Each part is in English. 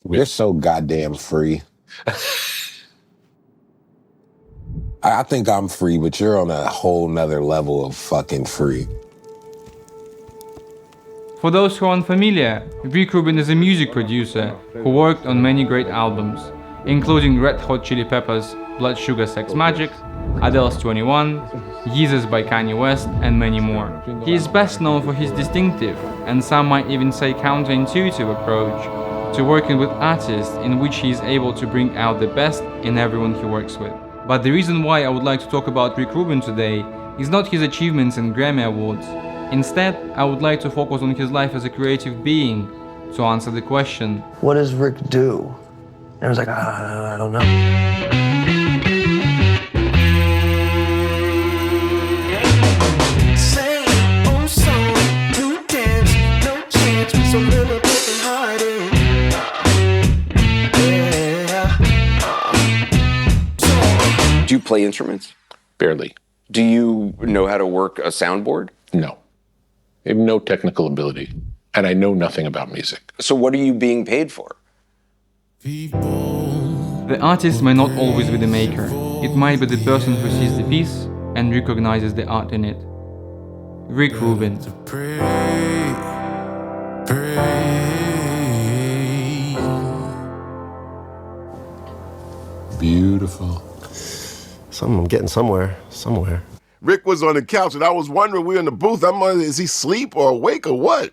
You're so goddamn free. I think I'm free, but you're on a whole nother level of fucking free. For those who are unfamiliar, Rick Rubin is a music producer who worked on many great albums, including Red Hot Chili Peppers' Blood Sugar Sex Magic, Adele's 21, Yeezus by Kanye West, and many more. He is best known for his distinctive, and some might even say counterintuitive approach to working with artists, in which he is able to bring out the best in everyone he works with. But the reason why I would like to talk about Rick Rubin today is not his achievements and Grammy Awards. Instead, I would like to focus on his life as a creative being to answer the question, what does Rick do? And I was like, I don't know. Do you play instruments? Barely. Do you know how to work a soundboard? No. I have no technical ability, and I know nothing about music. So what are you being paid for? the artist may not always be the maker. It might be the person who sees the piece and recognizes the art in it. Rick Rubin. Beautiful. I'm getting somewhere. Rick was on the couch, and I was wondering, we were in the booth, I'm like, is he asleep or awake or what?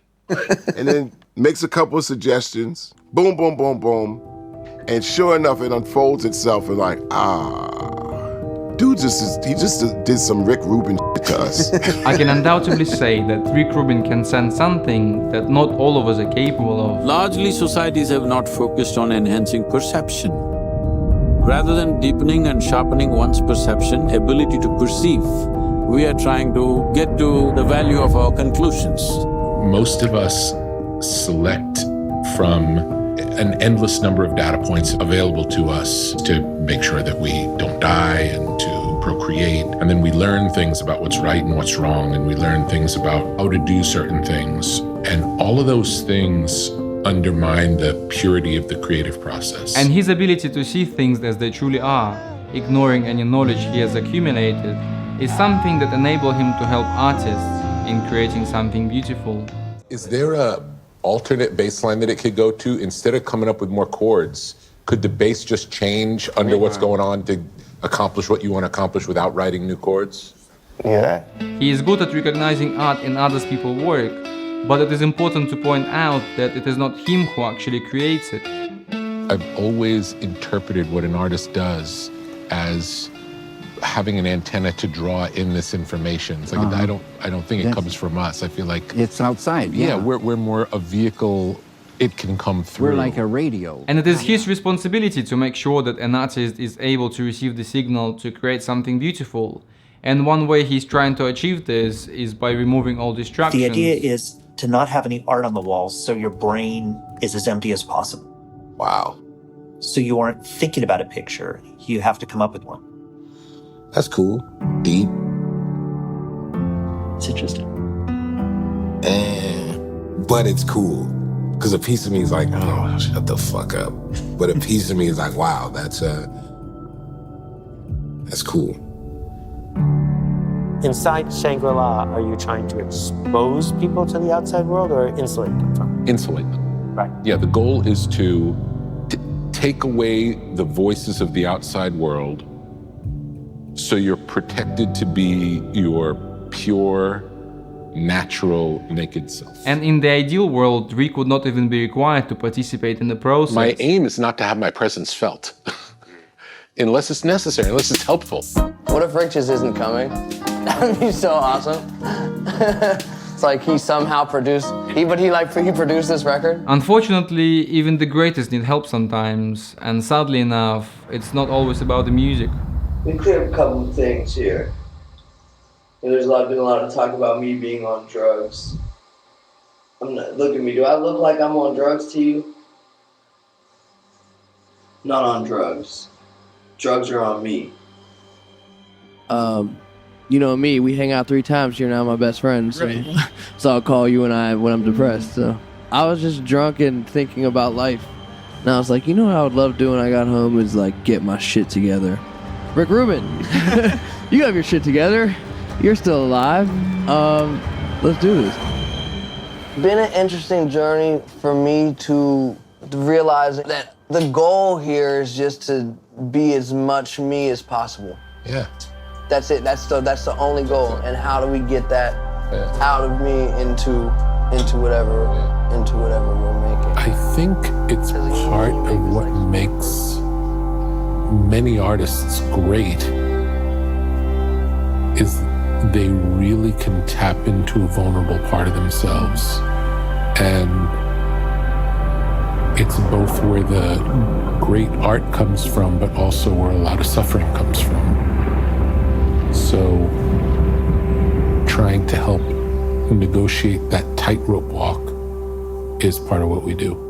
And then makes a couple of suggestions. Boom, boom, boom, boom. And sure enough, it unfolds itself and like, dude he just did some Rick Rubin shit to us. I can undoubtedly say that Rick Rubin can send something that not all of us are capable of. Largely, societies have not focused on enhancing perception. Rather than deepening and sharpening one's perception, ability to perceive, we are trying to get to the value of our conclusions. Most of us select from an endless number of data points available to us to make sure that we don't die and to procreate. And then we learn things about what's right and what's wrong, and we learn things about how to do certain things. And all of those things undermine the purity of the creative process. And his ability to see things as they truly are, ignoring any knowledge he has accumulated, is something that enables him to help artists in creating something beautiful. Is there a alternate bass line that it could go to? Instead of coming up with more chords, could the bass just change under what's going on to accomplish what you want to accomplish without writing new chords? Yeah. He is good at recognizing art in other people's work, but it is important to point out that it is not him who actually creates it. I've always interpreted what an artist does as having an antenna to draw in this information. It's like I don't think it comes from us. I feel like it's outside. Yeah, we're more a vehicle. It can come through. We're like a radio. And it is his responsibility to make sure that an artist is able to receive the signal to create something beautiful. And one way he's trying to achieve this is by removing all distractions. The idea is to not have any art on the walls, so your brain is as empty as possible. Wow. So you aren't thinking about a picture. You have to come up with one. That's cool. Deep. It's interesting. But it's cool. Because a piece of me is like, oh, shut the fuck up. But a piece of me is like, wow, that's cool. Inside Shangri-La, are you trying to expose people to the outside world or insulate them from it? Insulate them. Right. Yeah, the goal is to take away the voices of the outside world so you're protected to be your pure, natural, naked self. And in the ideal world, Rick would not even be required to participate in the process. My aim is not to have my presence felt. Unless it's necessary, unless it's helpful. What if Rick just isn't coming? That'd be so awesome. It's like he somehow produced, he produced this record? Unfortunately, even the greatest need help sometimes, and sadly enough, it's not always about the music. We clear up a couple of things here. There's been a lot of talk about me being on drugs. Look at me, do I look like I'm on drugs to you? Not on drugs. Drugs are on me. You know me, we hang out 3 times, you're now my best friend, so, so I'll call you when I'm depressed. So I was just drunk and thinking about life. And I was like, you know what I would love doing when I got home is like get my shit together. Rick Rubin, you have your shit together. You're still alive. Let's do this. Been an interesting journey for me to realize that the goal here is just to be as much me as possible. Yeah. That's it. That's the only goal. And how do we get that out of me into whatever we're making? I think it's part of what makes many artists great is they really can tap into a vulnerable part of themselves. And it's both where the great art comes from, but also where a lot of suffering comes from. So trying to help negotiate that tightrope walk is part of what we do.